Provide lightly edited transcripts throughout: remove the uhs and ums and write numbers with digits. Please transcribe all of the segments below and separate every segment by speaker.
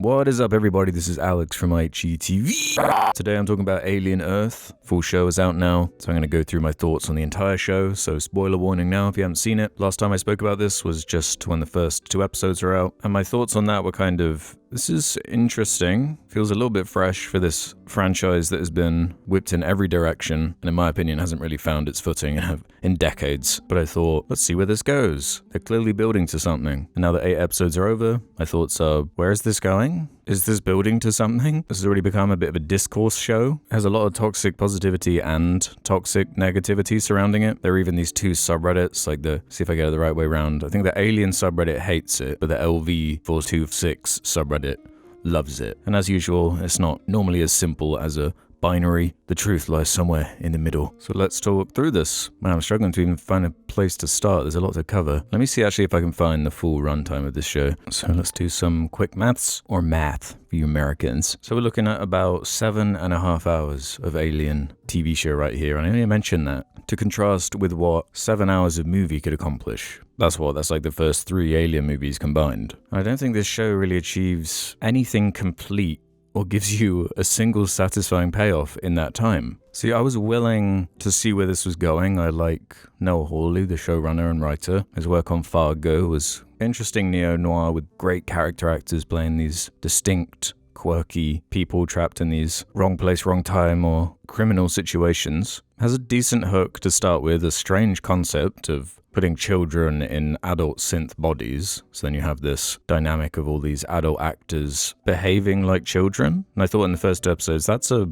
Speaker 1: What is up, everybody? This is Alex from IHE TV. Today I'm talking about Alien Earth. Full show is out now, so I'm going to go through my thoughts on the entire show, so spoiler warning now if you haven't seen it. Last time I spoke about this was just when the first 2 episodes are out, and my thoughts on that were kind of, this is interesting, feels a little bit fresh for this franchise that has been whipped in every direction, and in my opinion hasn't really found its footing in decades. But I thought, let's see where this goes. They're clearly building to something. And now that 8 episodes are over, my thoughts are, where is this going? Is this building to something? This has already become a bit of a discourse show. It has a lot of toxic positivity and toxic negativity surrounding it. There are even these 2 subreddits, like see if I get it the right way around. I think the Alien subreddit hates it, but the LV426 subreddit loves it. And as usual, it's not normally as simple as a binary. The truth lies somewhere in the middle. So let's talk through this. Man, I'm struggling to even find a place to start. There's a lot to cover. Let me see actually if I can find the full runtime of this show. So let's do some quick maths, or math for you Americans. So we're looking at about 7.5 hours of Alien TV show right here. And I only mention that to contrast with what 7 hours of movie could accomplish. That's like the first 3 Alien movies combined. I don't think this show really achieves anything complete or gives you a single satisfying payoff in that time. See, I was willing to see where this was going. I like Noah Hawley, the showrunner and writer. His work on Fargo was interesting neo-noir with great character actors playing these distinct, quirky people trapped in these wrong place, wrong time, or criminal situations. Has a decent hook to start with, a strange concept of putting children in adult synth bodies. So then you have this dynamic of all these adult actors behaving like children. And I thought in the first episodes, that's a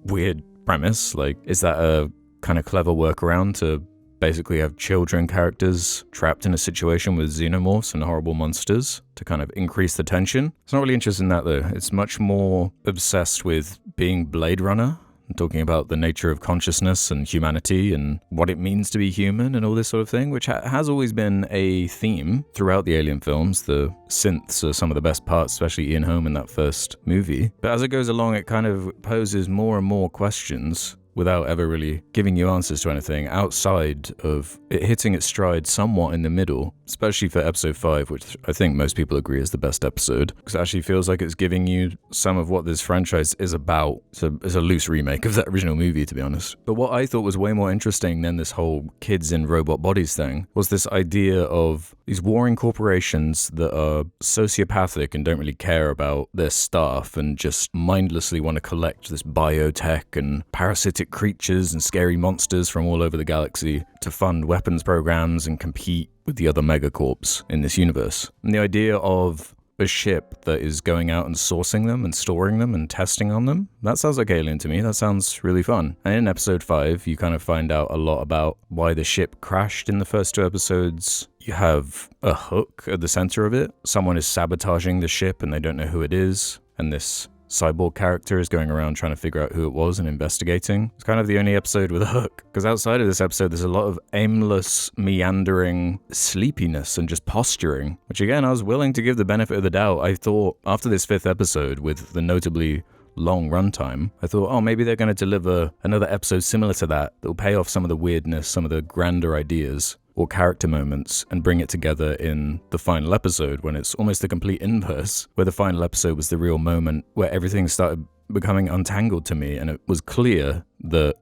Speaker 1: weird premise. Like, is that a kind of clever workaround to basically have children characters trapped in a situation with xenomorphs and horrible monsters to kind of increase the tension? It's not really interested in that though. It's much more obsessed with being Blade Runner. I'm talking about the nature of consciousness and humanity and what it means to be human and all this sort of thing, which has always been a theme throughout the Alien films. The synths are some of the best parts, especially Ian Holm in that first movie. But as it goes along, it kind of poses more and more questions without ever really giving you answers to anything outside of it hitting its stride somewhat in the middle, especially for episode 5, which I think most people agree is the best episode, because it actually feels like it's giving you some of what this franchise is about. It's a loose remake of that original movie, to be honest. But what I thought was way more interesting than this whole kids in robot bodies thing was this idea of these warring corporations that are sociopathic and don't really care about their staff and just mindlessly want to collect this biotech and parasitic creatures and scary monsters from all over the galaxy to fund weapons programs and compete with the other megacorps in this universe. And the idea of a ship that is going out and sourcing them and storing them and testing on them, that sounds like Alien to me. That sounds really fun. And in episode 5, you kind of find out a lot about why the ship crashed in the first 2 episodes. You have a hook at the center of it. Someone is sabotaging the ship and they don't know who it is. And this cyborg character is going around trying to figure out who it was and investigating. It's kind of the only episode with a hook, because outside of this episode there's a lot of aimless, meandering sleepiness and just posturing, which again I was willing to give the benefit of the doubt. I thought after this 5th episode with the notably long runtime, I thought, oh, maybe they're going to deliver another episode similar to that will pay off some of the weirdness, some of the grander ideas or character moments, and bring it together in the final episode when it's almost the complete inverse, where the final episode was the real moment where everything started becoming untangled to me, and it was clear that,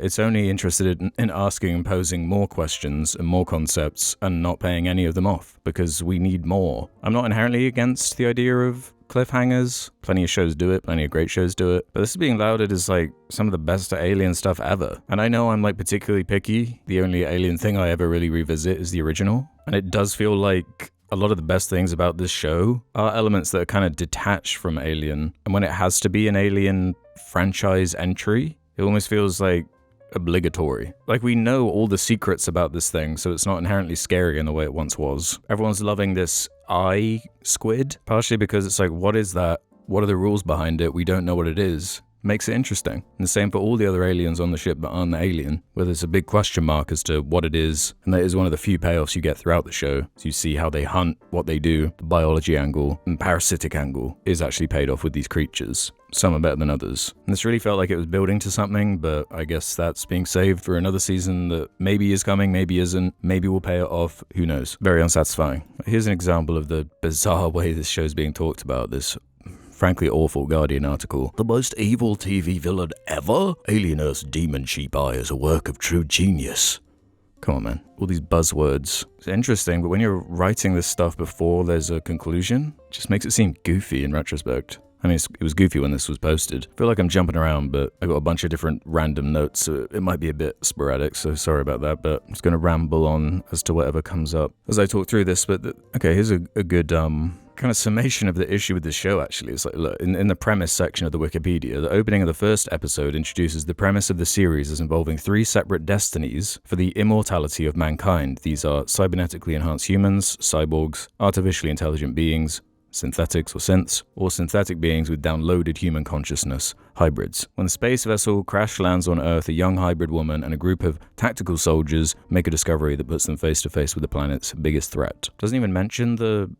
Speaker 1: it's only interested in asking and posing more questions and more concepts and not paying any of them off, because we need more. I'm not inherently against the idea of cliffhangers. Plenty of shows do it, plenty of great shows do it. But this is being lauded as like some of the best Alien stuff ever. And I know I'm like particularly picky. The only Alien thing I ever really revisit is the original. And it does feel like a lot of the best things about this show are elements that are kind of detached from Alien. And when it has to be an Alien franchise entry, it almost feels like obligatory. Like we know all the secrets about this thing, so it's not inherently scary in the way it once was. Everyone's loving this eye squid, partially because it's like, what is that? What are the rules behind it? We don't know what it is. makes it interesting. And the same for all the other aliens on the ship that aren't the alien, where there's a big question mark as to what it is, and that is one of the few payoffs you get throughout the show. So you see how they hunt, what they do, the biology angle, and parasitic angle is actually paid off with these creatures. Some are better than others. And this really felt like it was building to something, but I guess that's being saved for another season that maybe is coming, maybe isn't, maybe we'll pay it off, who knows. Very unsatisfying. Here's an example of the bizarre way this show's being talked about, this frankly awful Guardian article. The most evil TV villain ever? Alien Earth's demon sheep eye is a work of true genius. Come on, man. All these buzzwords. It's interesting, but when you're writing this stuff before there's a conclusion, it just makes it seem goofy in retrospect. I mean, it was goofy when this was posted. I feel like I'm jumping around, but I got a bunch of different random notes, so it might be a bit sporadic, so sorry about that, but I'm just going to ramble on as to whatever comes up as I talk through this. But okay, here's a good kind of summation of the issue with this show, actually. It's like, look, in the premise section of the Wikipedia, the opening of the first episode introduces the premise of the series as involving 3 separate destinies for the immortality of mankind. These are cybernetically enhanced humans, cyborgs, artificially intelligent beings, synthetics or synths, or synthetic beings with downloaded human consciousness, hybrids. When the space vessel crash lands on Earth, a young hybrid woman and a group of tactical soldiers make a discovery that puts them face to face with the planet's biggest threat. Doesn't even mention the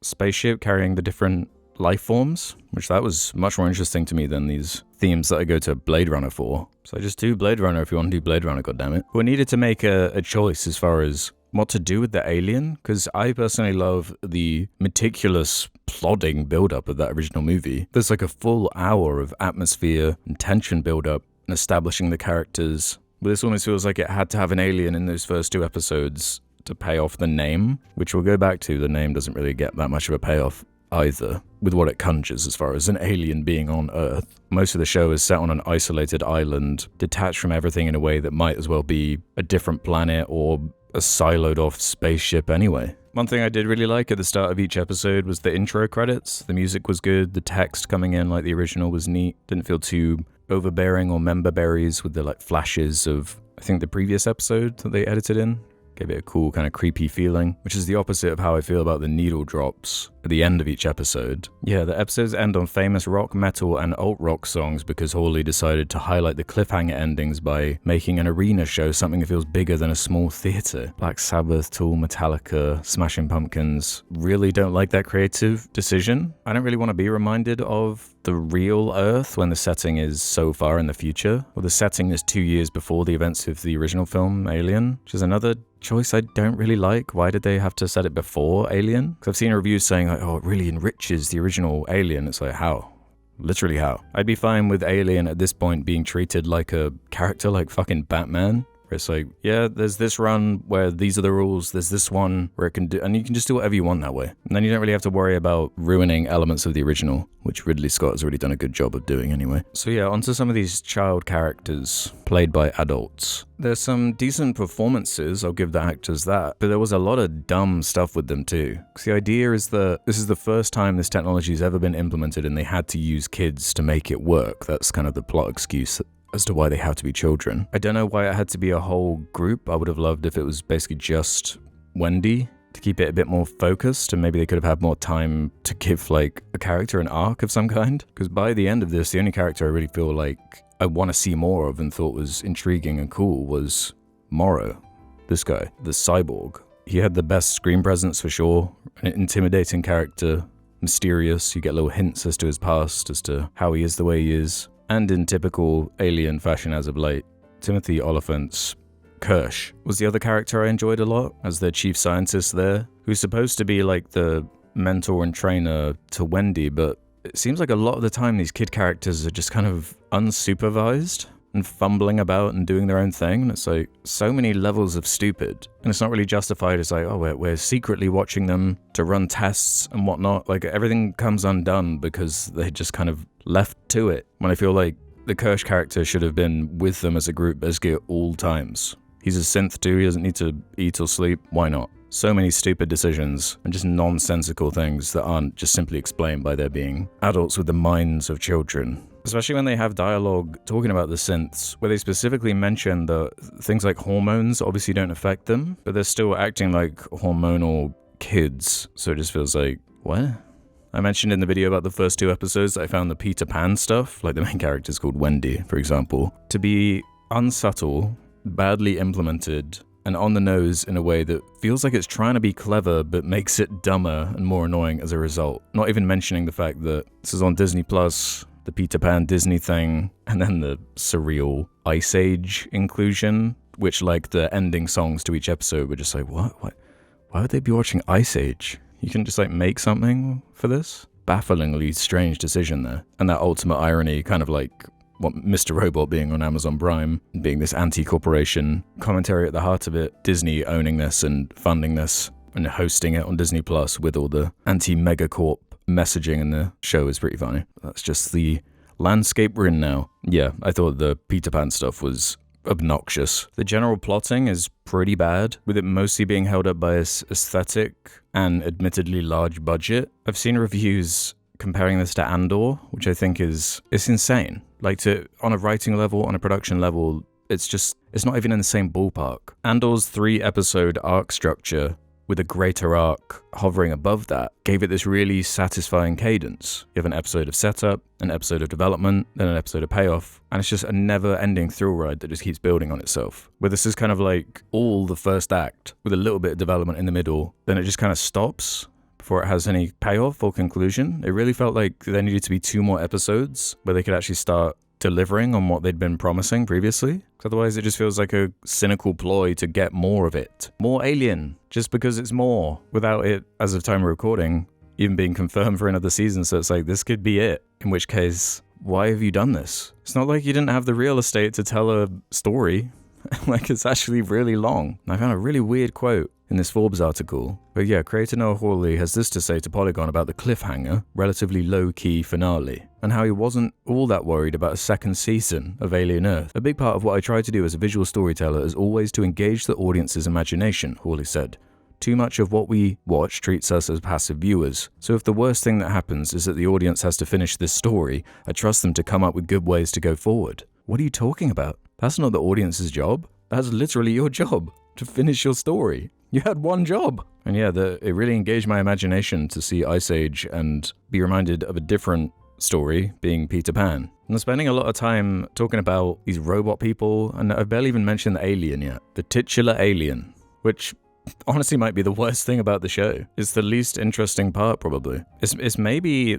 Speaker 1: spaceship carrying the different life forms, which that was much more interesting to me than these themes that I go to Blade Runner for. So just do Blade Runner if you want to do Blade Runner, goddammit. We needed to make a choice as far as what to do with the alien, because I personally love the meticulous plodding build-up of that original movie. There's like a full hour of atmosphere and tension build-up and establishing the characters. But this almost feels like it had to have an alien in those first 2 episodes to pay off the name, which we'll go back to. The name doesn't really get that much of a payoff either, with what it conjures as far as an alien being on Earth. Most of the show is set on an isolated island, detached from everything in a way that might as well be a different planet or a siloed off spaceship anyway. One thing I did really like at the start of each episode was the intro credits. The music was good, the text coming in like the original was neat. Didn't feel too overbearing or member berries with the like flashes of, I think, the previous episode that they edited in. Gave it a cool kind of creepy feeling, which is the opposite of how I feel about the needle drops at the end of each episode. Yeah, the episodes end on famous rock, metal, and alt-rock songs because Hawley decided to highlight the cliffhanger endings by making an arena show something that feels bigger than a small theater. Black Sabbath, Tool, Metallica, Smashing Pumpkins really don't like that creative decision. I don't really want to be reminded of the real Earth when the setting is so far in the future. Well, the setting is 2 years before the events of the original film, Alien, which is another choice I don't really like. Why did they have to set it before Alien? Because I've seen reviews saying like, oh, it really enriches the original Alien. It's like, how? Literally how? I'd be fine with Alien at this point being treated like a character like fucking Batman. Where it's like, yeah, there's this run where these are the rules, there's this one where it can do, and you can just do whatever you want that way. And then you don't really have to worry about ruining elements of the original, which Ridley Scott has already done a good job of doing anyway. So yeah, onto some of these child characters played by adults. There's some decent performances, I'll give the actors that, but there was a lot of dumb stuff with them too. Because the idea is that this is the first time this technology has ever been implemented and they had to use kids to make it work. That's kind of the plot excuse as to why they have to be children. I don't know why it had to be a whole group. I would have loved if it was basically just Wendy to keep it a bit more focused, and maybe they could have had more time to give like a character an arc of some kind. Because by the end of this, the only character I really feel like I want to see more of and thought was intriguing and cool was Morrow. This guy, the cyborg. He had the best screen presence for sure, an intimidating character, mysterious. You get little hints as to his past, as to how he is the way he is. And in typical Alien fashion as of late, Timothy Oliphant's Kirsch was the other character I enjoyed a lot as the chief scientist there, who's supposed to be like the mentor and trainer to Wendy, but it seems like a lot of the time these kid characters are just kind of unsupervised and fumbling about and doing their own thing. And it's like so many levels of stupid. And it's not really justified as like, oh, we're secretly watching them to run tests and whatnot. Like everything comes undone because they just kind of left to it. When I feel like the Kirsch character should have been with them as a group basically at all times. He's a synth too, he doesn't need to eat or sleep. Why not? So many stupid decisions and just nonsensical things that aren't just simply explained by there being adults with the minds of children. Especially when they have dialogue talking about the synths, where they specifically mention that things like hormones obviously don't affect them, but they're still acting like hormonal kids. So it just feels like, what? I mentioned in the video about the first 2 episodes that I found the Peter Pan stuff, like the main character's called Wendy, for example, to be unsubtle, badly implemented, and on the nose in a way that feels like it's trying to be clever but makes it dumber and more annoying as a result. Not even mentioning the fact that this is on Disney+, the Peter Pan Disney thing, and then the surreal Ice Age inclusion, which like the ending songs to each episode were just like, what? Why would they be watching Ice Age? You can just like make something for this? Bafflingly strange decision there. And that ultimate irony, kind of like what Mr. Robot being on Amazon Prime, being this anti-corporation commentary at the heart of it, Disney owning this and funding this and hosting it on Disney Plus with all the anti-megacorp messaging in the show is pretty funny. That's just the landscape we're in now. Yeah, I thought the Peter Pan stuff was obnoxious. The general plotting is pretty bad, with it mostly being held up by its aesthetic and admittedly large budget. I've seen reviews comparing this to Andor, which I think it's insane. Like, on a writing level, on a production level, it's not even in the same ballpark. Andor's 3-episode arc structure, with a greater arc hovering above that, gave it this really satisfying cadence. You have an episode of setup, an episode of development, then an episode of payoff, and it's just a never-ending thrill ride that just keeps building on itself. Where this is kind of like all the first act, with a little bit of development in the middle, then it just kind of stops before it has any payoff or conclusion. It really felt like there needed to be 2 more episodes where they could actually start delivering on what they'd been promising previously. Otherwise, it just feels like a cynical ploy to get more of it. More Alien, just because it's more, without it, as of time of recording, even being confirmed for another season. So it's like, this could be it. In which case, why have you done this? It's not like you didn't have the real estate to tell a story. Like, it's actually really long. And I found a really weird quote in this Forbes article. But yeah, creator Noah Hawley has this to say to Polygon about the cliffhanger, relatively low-key finale, and how he wasn't all that worried about a second season of Alien Earth. A big part of what I try to do as a visual storyteller is always to engage the audience's imagination, Hawley said. Too much of what we watch treats us as passive viewers. So if the worst thing that happens is that the audience has to finish this story, I trust them to come up with good ways to go forward. What are you talking about? That's not the audience's job. That's literally your job, to finish your story. You had one job. And yeah, it really engaged my imagination to see Ice Age and be reminded of a different story, being Peter Pan. And I'm spending a lot of time talking about these robot people, and I've barely even mentioned the alien yet. The titular alien, which honestly might be the worst thing about the show. It's the least interesting part, probably. It's maybe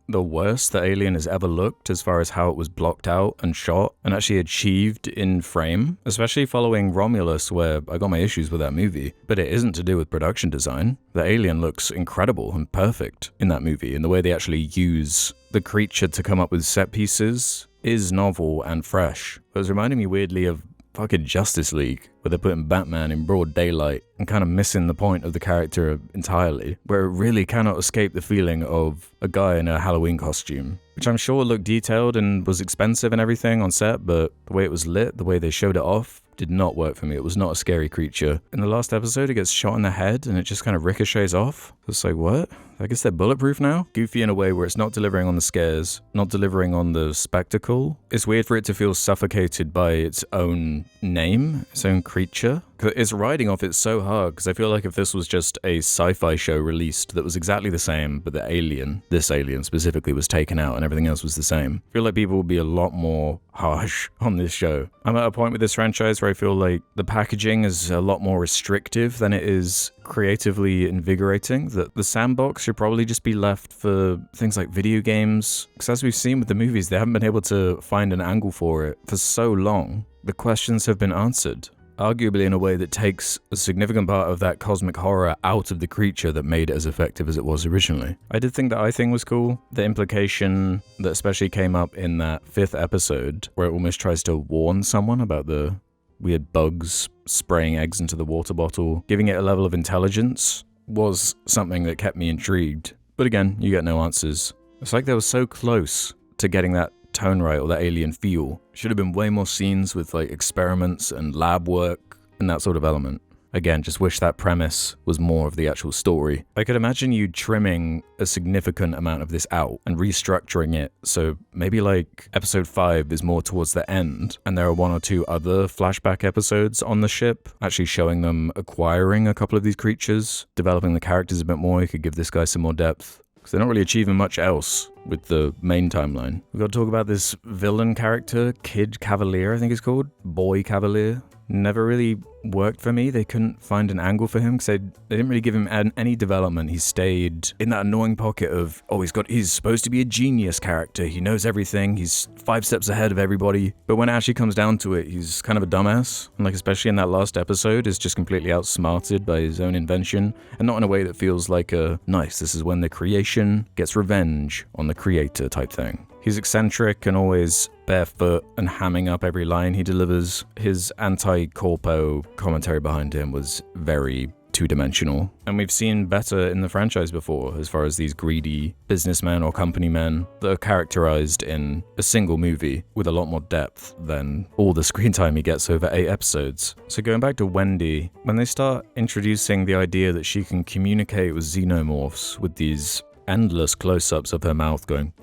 Speaker 1: the worst that Alien has ever looked as far as how it was blocked out and shot and actually achieved in frame, especially following Romulus, where I got my issues with that movie. But it isn't to do with production design. The alien looks incredible and perfect in that movie, and the way they actually use the creature to come up with set pieces is novel and fresh. It was reminding me weirdly of fucking Justice League, where they're putting Batman in broad daylight and kind of missing the point of the character entirely, where it really cannot escape the feeling of a guy in a Halloween costume, which I'm sure looked detailed and was expensive and everything on set, but the way it was lit, the way they showed it off, did not work for me. It was not a scary creature. In the last episode, it gets shot in the head and it just kind of ricochets off. It's like, what? I guess they're bulletproof now? Goofy in a way where it's not delivering on the scares, not delivering on the spectacle. It's weird for it to feel suffocated by its own name, its own creature. It's riding off it so hard, because I feel like if this was just a sci-fi show released that was exactly the same, but the alien, this alien specifically, was taken out and everything else was the same, I feel like people would be a lot more harsh on this show. I'm at a point with this franchise where I feel like the packaging is a lot more restrictive than it is creatively invigorating, that the sandbox should probably just be left for things like video games, because as we've seen with the movies, they haven't been able to find an angle for it for so long. The questions have been answered, arguably in a way that takes a significant part of that cosmic horror out of the creature that made it as effective as it was originally. I did think the eye thing was cool. The implication that especially came up in that 5th episode, where it almost tries to warn someone about the weird bugs spraying eggs into the water bottle, giving it a level of intelligence, was something that kept me intrigued. But again, you get no answers. It's like they were so close to getting that tone right, or that alien feel. Should have been way more scenes with like experiments and lab work and that sort of element. Again, just wish that premise was more of the actual story. I could imagine you trimming a significant amount of this out and restructuring it, so maybe like episode 5 is more towards the end, and there are 1 or 2 other flashback episodes on the ship, actually showing them acquiring a couple of these creatures, developing the characters a bit more. You could give this guy some more depth. because they're not really achieving much else with the main timeline. We've got to talk about this villain character, Kid Cavalier, I think it's called. Boy Cavalier. Never really worked for me. They couldn't find an angle for him because they didn't really give him any development. He stayed in that annoying pocket of, oh, he's supposed to be a genius character. He knows everything. He's 5 steps ahead of everybody. But when it actually comes down to it, he's kind of a dumbass. And like, especially in that last episode, is just completely outsmarted by his own invention, and not in a way that feels like a, nice, this is when the creation gets revenge on the creator type thing. He's eccentric and always barefoot and hamming up every line he delivers. His anti-corpo commentary behind him was very two-dimensional. And we've seen better in the franchise before, as far as these greedy businessmen or company men that are characterized in a single movie with a lot more depth than all the screen time he gets over 8 episodes. So going back to Wendy, when they start introducing the idea that she can communicate with xenomorphs with these endless close-ups of her mouth going,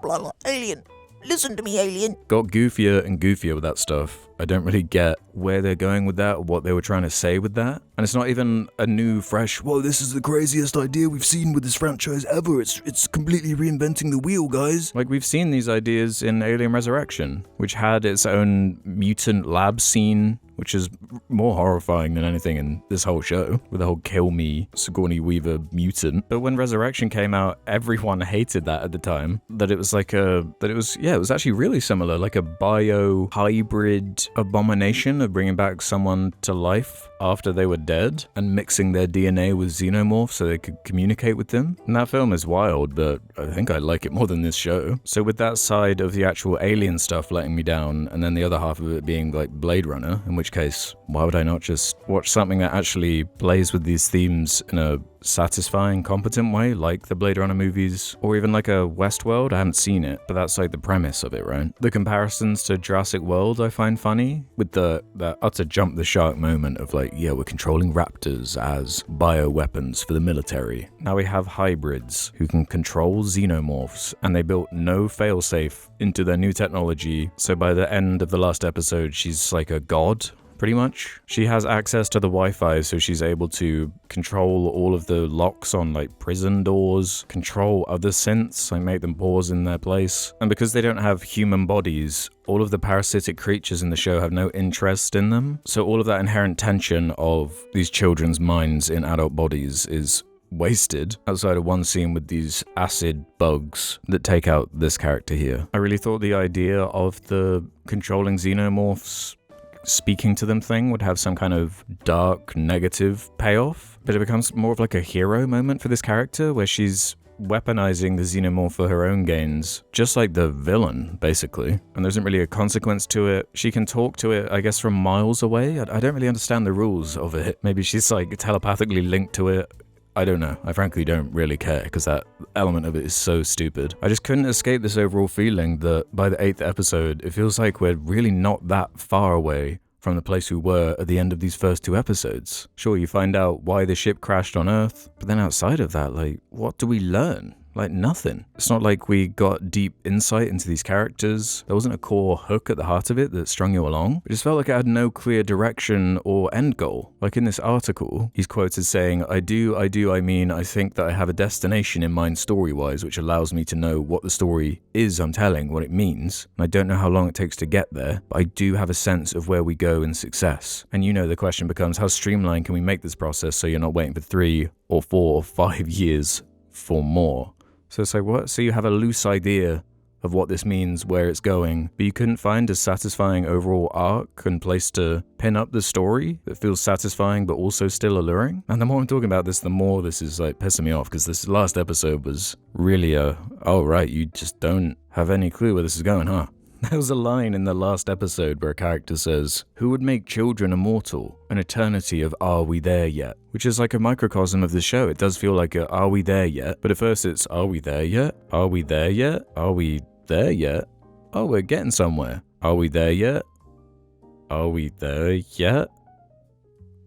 Speaker 2: blah, blah, alien. Listen to me, alien.
Speaker 1: Got goofier and goofier with that stuff. I don't really get where they're going with that or what they were trying to say with that. And it's not even a new, fresh, whoa, this is the craziest idea we've seen with this franchise ever. It's completely reinventing the wheel, guys. Like, we've seen these ideas in Alien Resurrection, which had its own mutant lab scene, which is more horrifying than anything in this whole show, with the whole kill me Sigourney Weaver mutant. But when Resurrection came out, everyone hated that at the time. That it was like it was actually really similar, like a bio-hybrid abomination of bringing back someone to life after they were dead and mixing their DNA with xenomorphs so they could communicate with them. And that film is wild, but I think I like it more than this show. So with that side of the actual alien stuff letting me down, and then the other half of it being like Blade Runner, in which case, why would I not just watch something that actually plays with these themes in a satisfying, competent way, like the Blade Runner movies, or even like a Westworld? I haven't seen it, but that's like the premise of it, right? The comparisons to Jurassic World I find funny, with the utter jump the shark moment of like, yeah, we're controlling raptors as bioweapons for the military. Now we have hybrids who can control xenomorphs, and they built no failsafe into their new technology, so by the end of the last episode, she's like a god, pretty much. She has access to the Wi-Fi, so she's able to control all of the locks on like prison doors, control other synths, like make them pause in their place. And because they don't have human bodies, all of the parasitic creatures in the show have no interest in them. So all of that inherent tension of these children's minds in adult bodies is wasted outside of one scene with these acid bugs that take out this character here. I really thought the idea of the controlling xenomorphs speaking to them thing would have some kind of dark, negative payoff, but it becomes more of like a hero moment for this character where she's weaponizing the xenomorph for her own gains, just like the villain, basically. And there isn't really a consequence to it. She can talk to it, I guess, from miles away. I don't really understand the rules of it. Maybe she's like telepathically linked to it. I don't know. I frankly don't really care because that element of it is so stupid. I just couldn't escape this overall feeling that by the 8th episode, it feels like we're really not that far away from the place we were at the end of these first 2 episodes. Sure, you find out why the ship crashed on Earth, but then outside of that, like, what do we learn? Like, nothing. It's not like we got deep insight into these characters. There wasn't a core hook at the heart of it that strung you along. It just felt like it had no clear direction or end goal. Like in this article, he's quoted saying, I mean, I think that I have a destination in mind story-wise, which allows me to know what the story is I'm telling, what it means. And I don't know how long it takes to get there, but I do have a sense of where we go in success. And the question becomes, how streamlined can we make this process so you're not waiting for 3 or 4 or 5 years for more? So it's like, what? So you have a loose idea of what this means, where it's going, but you couldn't find a satisfying overall arc and place to pin up the story that feels satisfying but also still alluring? And the more I'm talking about this, the more this is like pissing me off, because this last episode was really oh right, you just don't have any clue where this is going, huh? There was a line in the last episode where a character says, who would make children immortal? An eternity of are we there yet? Which is like a microcosm of the show. It does feel like a are we there yet? But at first it's are we there yet? Are we there yet? Are we there yet? Oh, we're getting somewhere. Are we there yet? Are we there yet?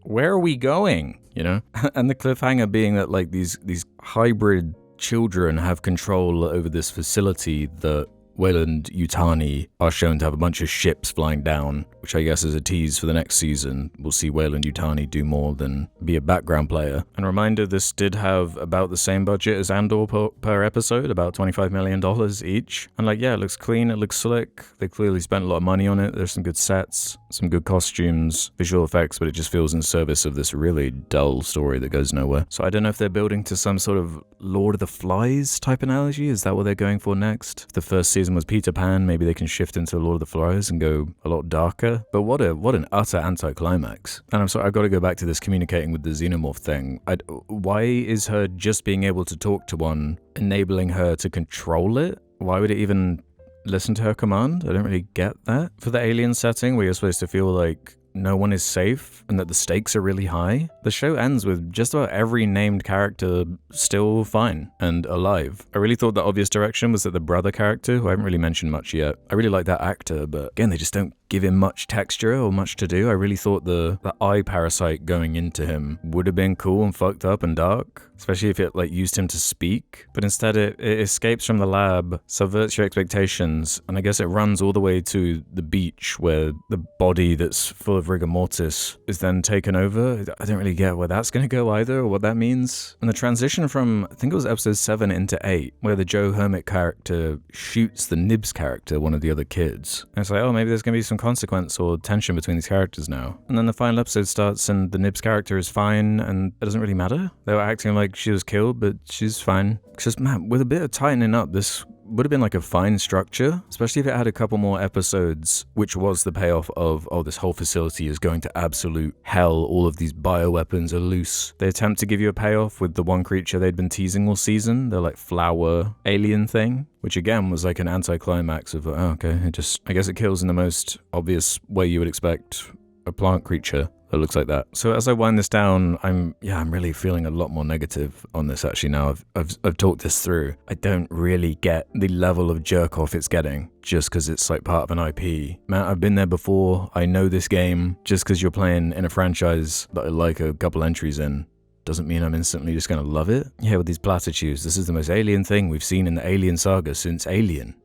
Speaker 1: Where are we going? You know? And the cliffhanger being that like these hybrid children have control over this facility that Wayland Yutani are shown to have a bunch of ships flying down, which I guess is a tease for the next season. We'll see Wayland Yutani do more than be a background player. And a reminder, this did have about the same budget as Andor per episode, about $25 million each. And like, yeah, it looks clean, it looks slick. They clearly spent a lot of money on it. There's some good sets, some good costumes, visual effects, but it just feels in service of this really dull story that goes nowhere. So I don't know if they're building to some sort of Lord of the Flies type analogy. Is that what they're going for next? If the first season was Peter Pan, maybe they can shift into Lord of the Flies and go a lot darker. But what an utter anticlimax. And I'm sorry, I've got to go back to this communicating with the xenomorph thing. Why is her just being able to talk to one enabling her to control it? Why would it even listen to her command? I don't really get that. For the alien setting where you're supposed to feel like no one is safe and that the stakes are really high, the show ends with just about every named character still fine and alive. I really thought the obvious direction was that the brother character, who I haven't really mentioned much yet, I really like that actor, but again, they just don't give him much texture or much to do. I really thought the eye parasite going into him would have been cool and fucked up and dark, especially if it like used him to speak. But instead it escapes from the lab, subverts your expectations, and I guess it runs all the way to the beach where the body that's full of rigor mortis is then taken over. I don't really get where that's going to go either or what that means. And the transition from, I think it was episode 7 into 8, where the Joe Hermit character shoots the Nibs character, one of the other kids. And it's like, oh, maybe there's going to be some consequence or tension between these characters now. And then the final episode starts and the Nibs character is fine and it doesn't really matter. They were acting like she was killed, but she's fine. It's just, man, with a bit of tightening up, this would have been like a fine structure, especially if it had a couple more episodes, which was the payoff of, oh, this whole facility is going to absolute hell, all of these bioweapons are loose. They attempt to give you a payoff with the one creature they'd been teasing all season, the like flower alien thing, which again was like an anticlimax of, oh, okay, I guess it kills in the most obvious way you would expect a plant creature that looks like that. So as I wind this down, I'm really feeling a lot more negative on this actually now. I've talked this through. I don't really get the level of jerk off it's getting just because it's like part of an IP. Man, I've been there before. I know this game. Just because you're playing in a franchise that I like a couple entries in doesn't mean I'm instantly just going to love it. Yeah, with these platitudes, this is the most alien thing we've seen in the Alien saga since Alien.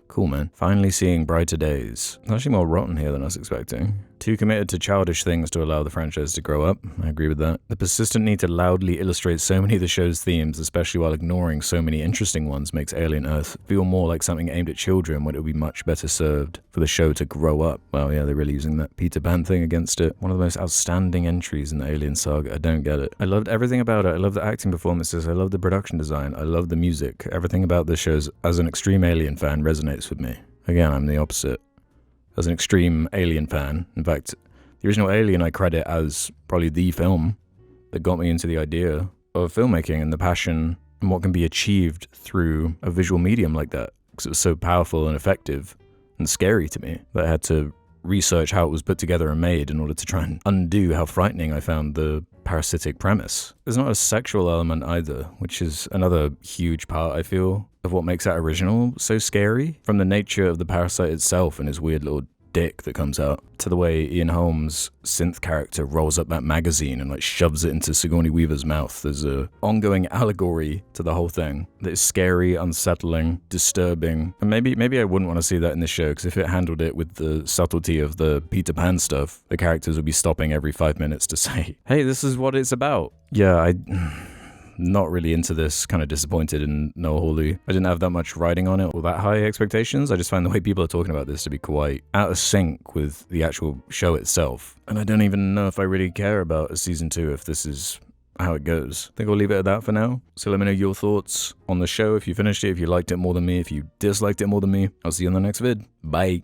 Speaker 1: Cool, man. Finally seeing brighter days. It's actually more rotten here than I was expecting. Too committed to childish things to allow the franchise to grow up. I agree with that. The persistent need to loudly illustrate so many of the show's themes, especially while ignoring so many interesting ones, makes Alien Earth feel more like something aimed at children when it would be much better served for the show to grow up. Well, yeah, they're really using that Peter Pan thing against it. One of the most outstanding entries in the Alien saga. I don't get it. I loved everything about it. I love the acting performances. I love the production design. I love the music. Everything about this show, as an extreme Alien fan, resonates with me. Again, I'm the opposite. As an extreme Alien fan, in fact, the original Alien I credit as probably the film that got me into the idea of filmmaking and the passion and what can be achieved through a visual medium like that. Because it was so powerful and effective and scary to me that I had to research how it was put together and made in order to try and undo how frightening I found the parasitic premise. There's not a sexual element either, which is another huge part, I feel, of what makes that original so scary. From the nature of the parasite itself and his weird little dick that comes out, to the way Ian Holmes' synth character rolls up that magazine and like shoves it into Sigourney Weaver's mouth. There's a ongoing allegory to the whole thing that is scary, unsettling, disturbing. And maybe I wouldn't want to see that in the show, because if it handled it with the subtlety of the Peter Pan stuff, the characters would be stopping every 5 minutes to say, hey, this is what it's about. Yeah, not really into this, kind of disappointed in Noah Hawley. I didn't have that much writing on it or that high expectations. I just find the way people are talking about this to be quite out of sync with the actual show itself. And I don't even know if I really care about a season 2 if this is how it goes. I think I'll leave it at that for now. So let me know your thoughts on the show, if you finished it, if you liked it more than me, if you disliked it more than me. I'll see you in the next vid. Bye.